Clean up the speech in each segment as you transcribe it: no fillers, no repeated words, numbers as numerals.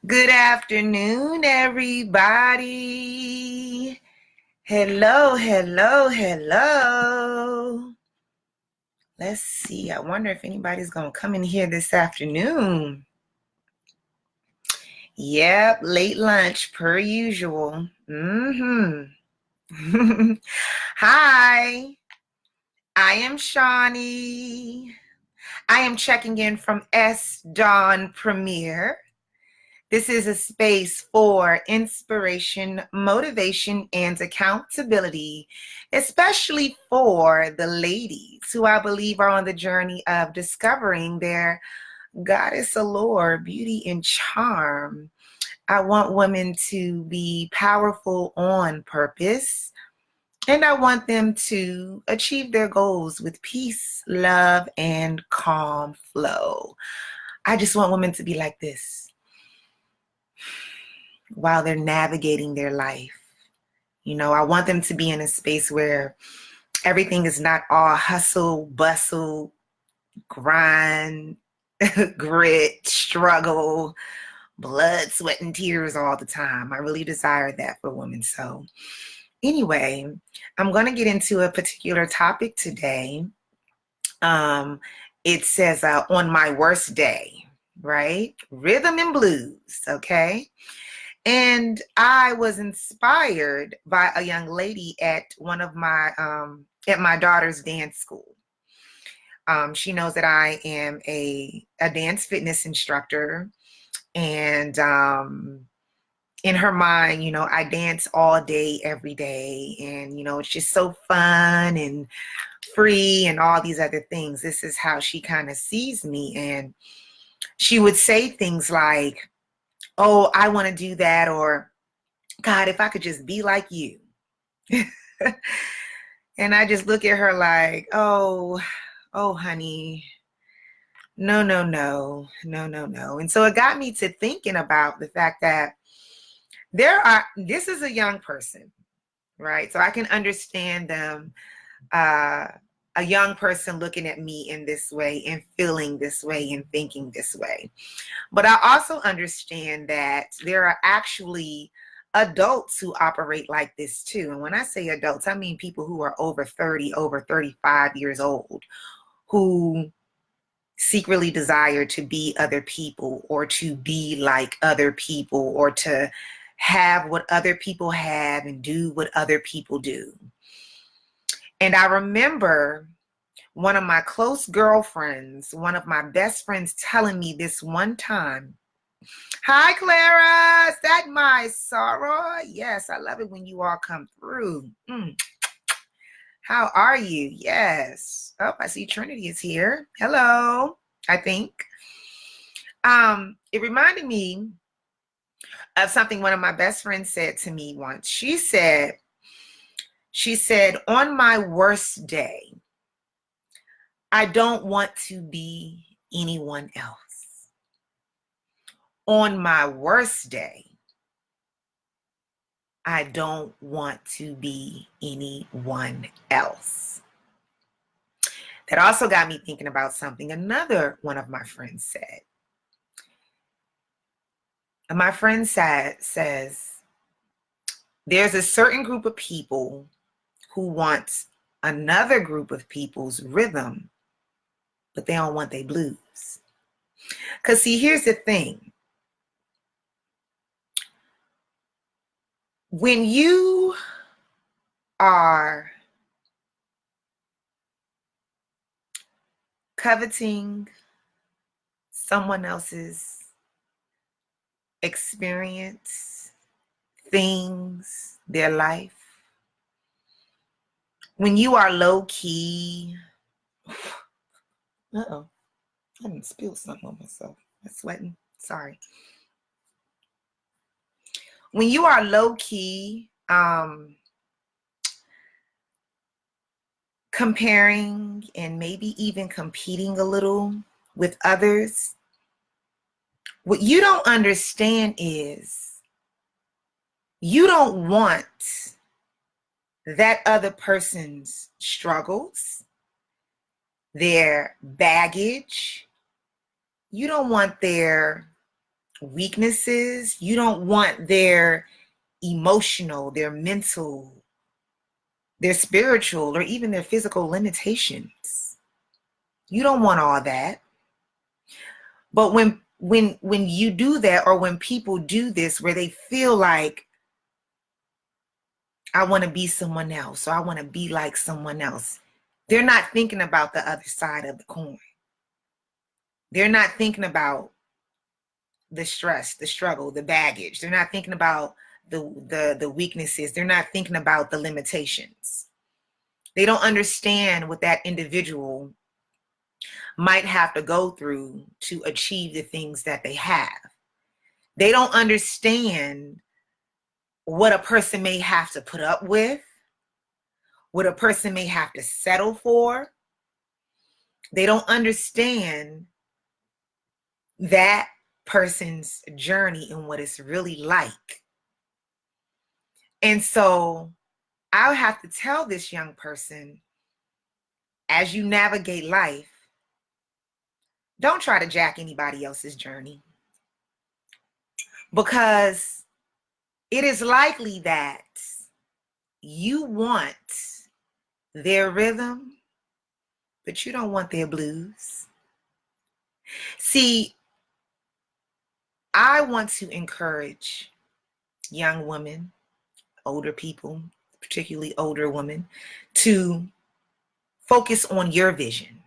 Good afternoon, everybody. Hello, hello, hello. Let's see. I wonder if anybody's going to come in here this afternoon. Yep, late lunch per usual. Hi, I am Shawnee. I am checking in from S Dawn Premiere. This is a space for inspiration, motivation, and accountability, especially for the ladies who I believe are on the journey of discovering their goddess allure, beauty, and charm. I want women to be powerful on purpose, and I want them to achieve their goals with peace, love, and calm flow. I just want women to be like this while they're navigating their life. I want them to be in a space where everything is not all hustle, bustle, grind, grit, struggle, blood, sweat, and tears all the time. I really desire that for women. So, anyway, I'm going to get into a particular topic today. It says on my worst day, right? Rhythm and blues, okay? And I was inspired by a young lady at one of my at my daughter's dance school. She knows that I am a dance fitness instructor, and in her mind, I dance all day, every day, and it's just so fun and free and all these other things. This is how she kind of sees me, and she would say things like, "Oh, I want to do that," or "God, if I could just be like you." And I just look at her like, oh, honey, no, no, no, no, no, no. And so it got me to thinking about the fact that this is a young person, right? So I can understand them, a young person looking at me in this way and feeling this way and thinking this way. But I also understand that there are actually adults who operate like this too. And when I say adults, I mean people who are over 30, over 35 years old, who secretly desire to be other people or to be like other people or to have what other people have and do what other people do. And I remember one of my close girlfriends, one of my best friends, telling me this one time. Hi, Clara. Is that my sorrow? Yes, I love it when you all come through. How are you? Yes. Oh, I see Trinity is here. Hello, I think. It reminded me of something one of my best friends said to me once. She said, on my worst day, I don't want to be anyone else. On my worst day, I don't want to be anyone else. That also got me thinking about something another one of my friends said. And my friend says, there's a certain group of people who wants another group of people's rhythm, but they don't want their blues. Because see, here's the thing. When you are coveting someone else's experience, things, their life, when you are low key, uh-oh, I didn't spill something on myself. I'm sweating. Sorry. When you are low key, comparing and maybe even competing a little with others, what you don't understand is you don't want that other person's struggles, their baggage. You don't want their weaknesses. You don't want their emotional, their mental, their spiritual, or even their physical limitations. You don't want all that. But when you do that, or when people do this, where they feel like, I want to be someone else, or I want to be like someone else, they're not thinking about the other side of the coin. They're not thinking about the stress, the struggle, the baggage. They're not thinking about the weaknesses. They're not thinking about the limitations. They don't understand what that individual might have to go through to achieve the things that they have. They don't understand what a person may have to put up with, what a person may have to settle for. They don't understand that person's journey and what it's really like. And so I'll have to tell this young person, as you navigate life, don't try to jack anybody else's journey, because it is likely that you want their rhythm, but you don't want their blues. See, I want to encourage young women, older people, particularly older women, to focus on your vision.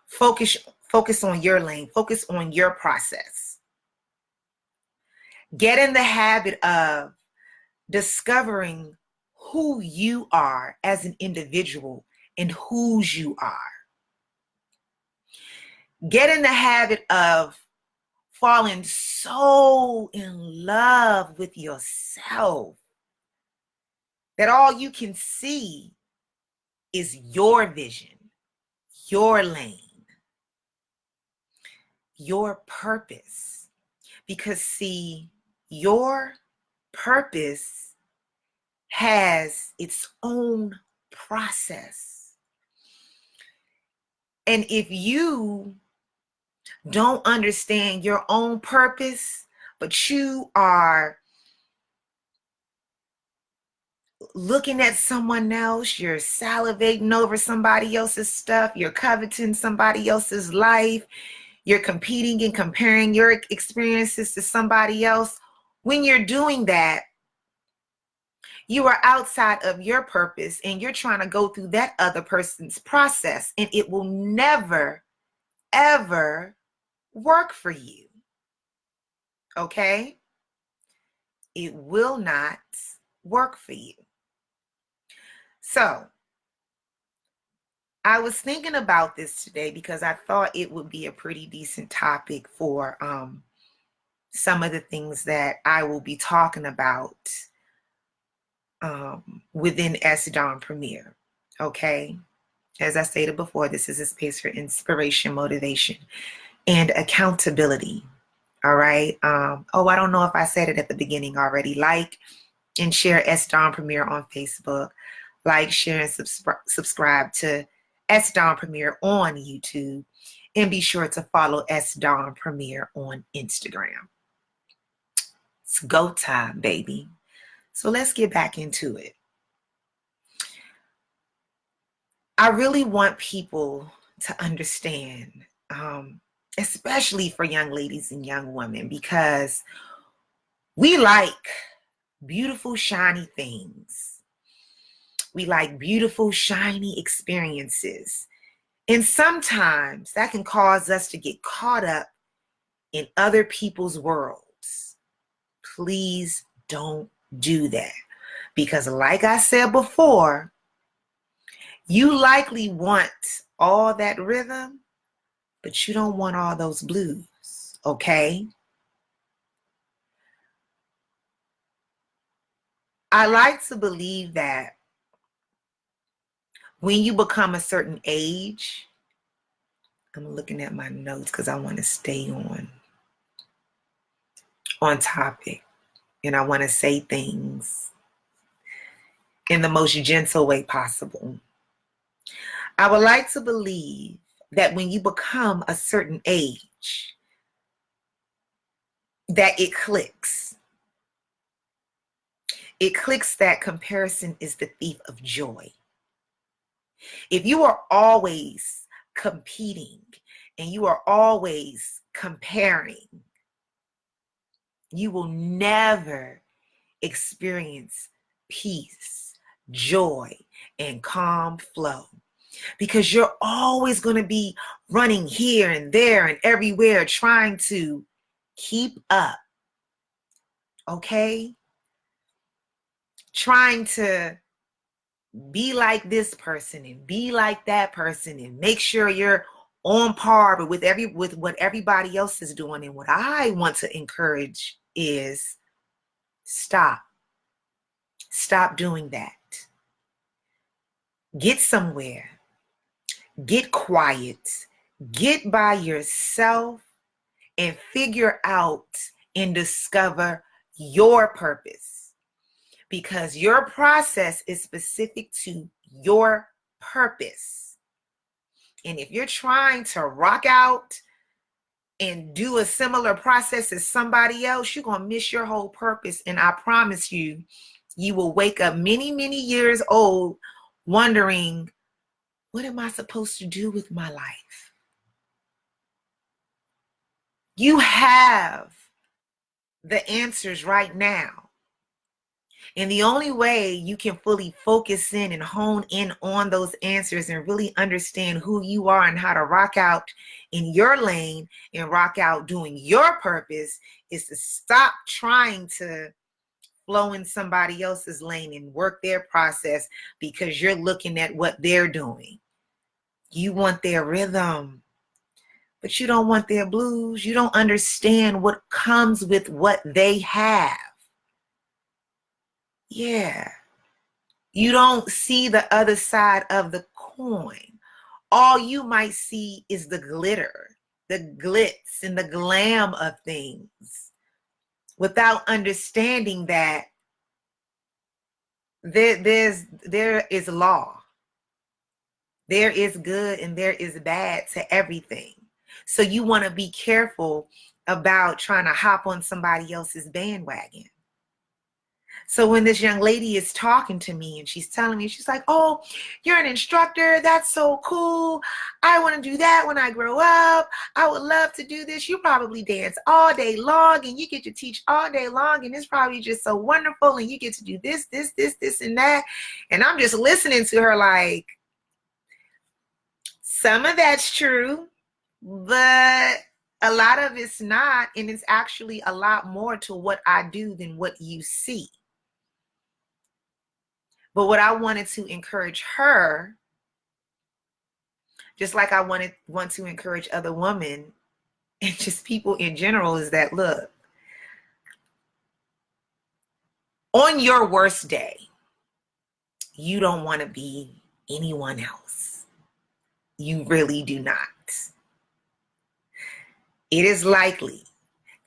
Focus on your lane. Focus on your process. Get in the habit of discovering who you are as an individual and whose you are. Get in the habit of falling so in love with yourself that all you can see is your vision, your lane, your purpose. Because see, your purpose has its own process. And if you don't understand your own purpose, but you are looking at someone else, you're salivating over somebody else's stuff, you're coveting somebody else's life, you're competing and comparing your experiences to somebody else. When you're doing that, you are outside of your purpose and you're trying to go through that other person's process, and it will never, ever work for you. Okay? It will not work for you. So, I was thinking about this today because I thought it would be a pretty decent topic for some of the things that I will be talking about within S. Dawn Premier. Okay? As I stated before, this is a space for inspiration, motivation, and accountability. All right? I don't know if I said it at the beginning already. Like and share S. Dawn Premier on Facebook. Like, share, and subscribe to S. Dawn Premier on YouTube. And be sure to follow S. Dawn Premier on Instagram. It's go time, baby. So let's get back into it. I really want people to understand, especially for young ladies and young women, because we like beautiful, shiny things. We like beautiful, shiny experiences. And sometimes that can cause us to get caught up in other people's worlds. Please don't do that. Because like I said before, you likely want all that rhythm, but you don't want all those blues, okay? I like to believe that when you become a certain age, I'm looking at my notes because I want to stay on topic, and I want to say things in the most gentle way possible. I would like to believe that when you become a certain age, that it clicks. It clicks that comparison is the thief of joy. If you are always competing and you are always comparing, you will never experience peace, joy, and calm flow, because you're always going to be running here and there and everywhere trying to keep up, okay? Trying to be like this person and be like that person and make sure you're on par with what everybody else is doing. And what I want to encourage is stop doing that. Get somewhere, get quiet, get by yourself and figure out and discover your purpose, because your process is specific to your purpose. And if you're trying to rock out and do a similar process as somebody else, you're going to miss your whole purpose. And I promise you, you will wake up many, many years old wondering, what am I supposed to do with my life? You have the answers right now. And the only way you can fully focus in and hone in on those answers and really understand who you are and how to rock out in your lane and rock out doing your purpose is to stop trying to flow in somebody else's lane and work their process because you're looking at what they're doing. You want their rhythm, but you don't want their blues. You don't understand what comes with what they have. Yeah. You don't see the other side of the coin. All you might see is the glitter, the glitz, and the glam of things without understanding that there is law. There is good and there is bad to everything. So you want to be careful about trying to hop on somebody else's bandwagon. So when this young lady is talking to me and she's telling me, she's like, oh, you're an instructor. That's so cool. I want to do that when I grow up. I would love to do this. You probably dance all day long and you get to teach all day long. And it's probably just so wonderful. And you get to do this, and that. And I'm just listening to her like, some of that's true, but a lot of it's not. And it's actually a lot more to what I do than what you see. But what I wanted to encourage her, just like I want to encourage other women and just people in general, is that, look, on your worst day, you don't want to be anyone else. You really do not. It is likely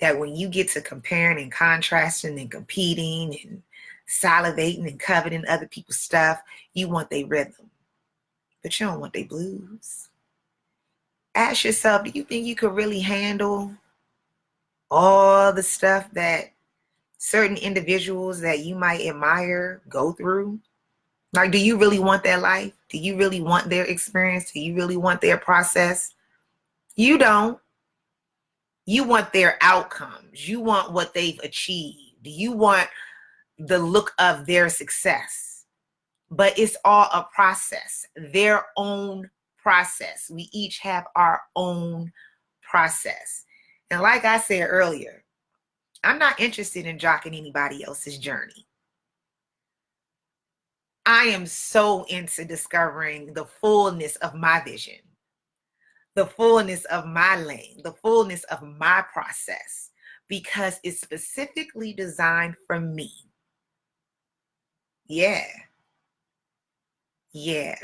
that when you get to comparing and contrasting and competing and salivating and coveting other people's stuff, you want their rhythm, but you don't want their blues. Ask yourself, do you think you could really handle all the stuff that certain individuals that you might admire go through? Like, do you really want their life? Do you really want their experience? Do you really want their process? You don't. You want their outcomes. You want what they've achieved. You want the look of their success. But it's all a process, their own process. We each have our own process. And like I said earlier, I'm not interested in jocking anybody else's journey. I am so into discovering the fullness of my vision, the fullness of my lane, the fullness of my process, because it's specifically designed for me. Yeah,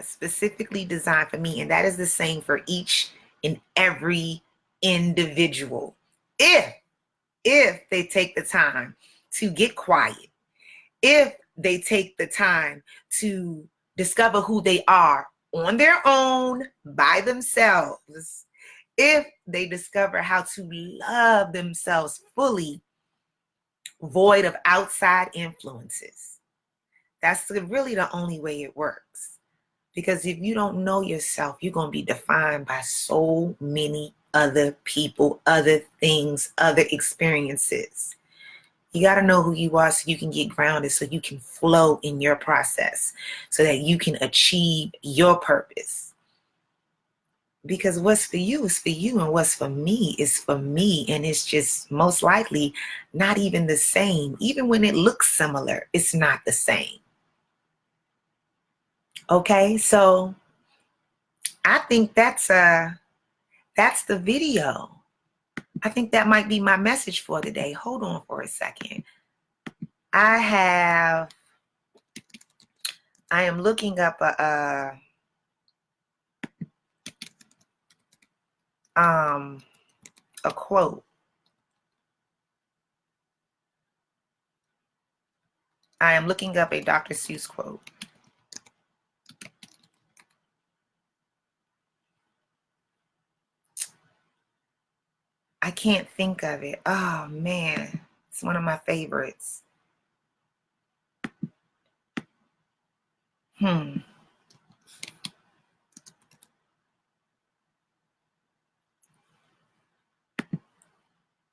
specifically designed for me. And that is the same for each and every individual. If they take the time to get quiet, if they take the time to discover who they are on their own, by themselves, if they discover how to love themselves fully void of outside influences. That's really the only way it works. Because if you don't know yourself, you're going to be defined by so many other people, other things, other experiences. You got to know who you are so you can get grounded, so you can flow in your process, so that you can achieve your purpose. Because what's for you is for you, and what's for me is for me. And it's just most likely not even the same. Even when it looks similar, it's not the same. Okay, so I think that's the video. I think that might be my message for today. Hold on for a second. I am looking up a quote. I am looking up a Dr. Seuss quote. I can't think of it. Oh man, it's one of my favorites.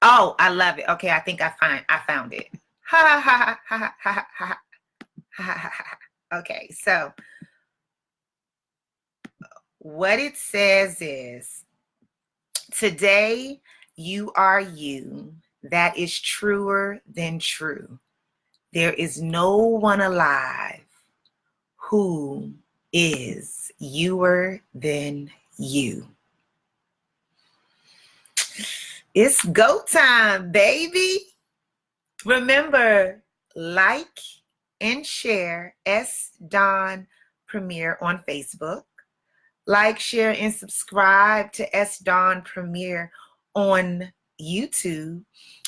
Oh, I love it. Okay, I think I found it. Ha ha ha ha ha ha ha ha. Okay, so what it says is, today you are you. That is truer than true. There is no one alive who is youer than you. It's go time, baby. Remember, like and share S. Dawn Premier on Facebook. Like, share, and subscribe to S. Dawn Premier on YouTube.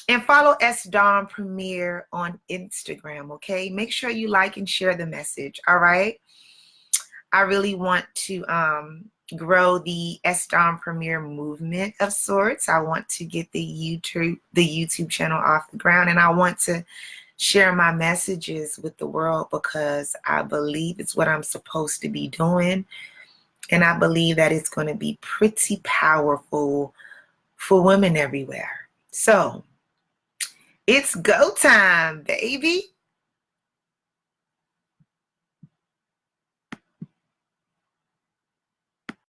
And follow S. Dawn Premier on Instagram, okay? Make sure you like and share the message, all right? I really want to grow the S. Dawn Premier movement of sorts. I want to get the YouTube channel off the ground, and I want to share my messages with the world because I believe it's what I'm supposed to be doing. And I believe that it's going to be pretty powerful for women everywhere. So it's go time, baby.